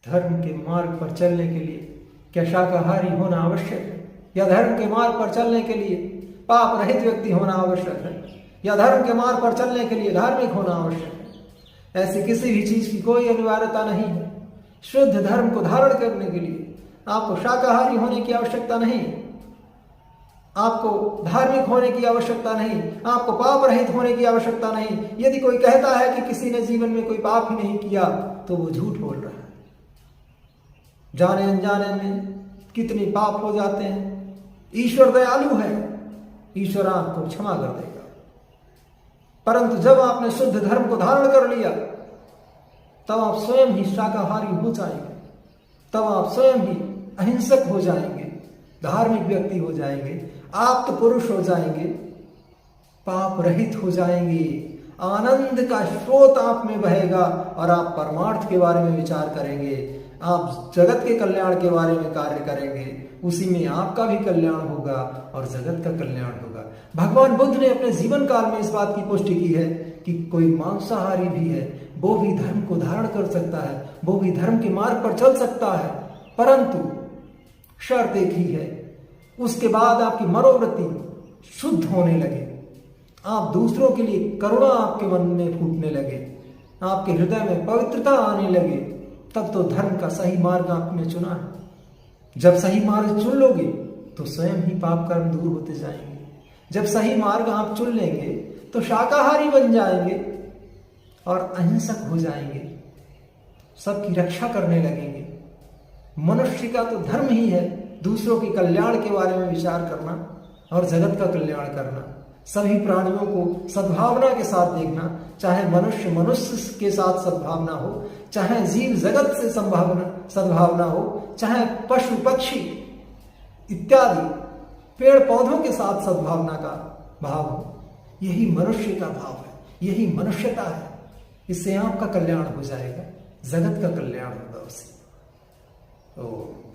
धर्म के मार्ग पर चलने के लिए क्या शाकाहारी होना आवश्यक है, या धर्म के मार्ग पर चलने के लिए पाप रहित व्यक्ति होना आवश्यक है, या धर्म के मार्ग पर चलने के लिए धार्मिक होना आवश्यक है? ऐसी किसी भी चीज की कोई अनिवार्यता नहीं है। शुद्ध धर्म को धारण करने के लिए आपको शाकाहारी होने की आवश्यकता नहीं, आपको धार्मिक होने की आवश्यकता नहीं, आपको पाप रहित होने की आवश्यकता नहीं। यदि कोई कहता है कि किसी ने जीवन में कोई पाप ही नहीं किया तो वो झूठ बोल रहा है। जाने अनजाने में कितने पाप हो जाते हैं। ईश्वर दयालु है, ईश्वर आपको क्षमा कर देगा। परंतु जब आपने शुद्ध धर्म को धारण कर लिया तब आप स्वयं ही शाकाहारी हो जाएंगे, तब आप स्वयं ही अहिंसक हो जाएंगे, धार्मिक व्यक्ति हो जाएंगे, आप्त पुरुष हो जाएंगे, पाप रहित हो जाएंगे। आनंद का स्रोत आप में बहेगा और आप परमार्थ के बारे में विचार करेंगे, आप जगत के कल्याण के बारे में कार्य करेंगे। उसी में आपका भी कल्याण होगा और जगत का कल्याण होगा। भगवान बुद्ध ने अपने जीवन काल में इस बात की पुष्टि की है कि कोई मांसाहारी भी है, वो भी धर्म को धारण कर सकता है, वो भी धर्म के मार्ग पर चल सकता है, परंतु शर्त एक ही है, उसके बाद आपकी मनोवृत्ति शुद्ध होने लगे, आप दूसरों के लिए करुणा आपके मन में फूटने लगे, आपके हृदय में पवित्रता आने लगे, तब तो धर्म का सही मार्ग आपने चुना है। जब सही मार्ग चुन लोगे तो स्वयं ही पाप कर्म दूर होते जाएंगे। जब सही मार्ग आप चुन लेंगे तो शाकाहारी बन जाएंगे और अहिंसक हो जाएंगे, सबकी रक्षा करने लगेंगे। मनुष्य का तो धर्म ही है दूसरों के कल्याण के बारे में विचार करना और जगत का कल्याण करना, सभी प्राणियों को सद्भावना के साथ देखना, चाहे मनुष्य मनुष्य के साथ सद्भावना हो, चाहे जीव जगत से सद्भावना हो, चाहे पशु पक्षी इत्यादि पेड़ पौधों के साथ सद्भावना का भाव हो। यही मनुष्य का भाव है, यही मनुष्यता है। इससे आपका कल्याण हो जाएगा, जगत का कल्याण होगा उससे। ओम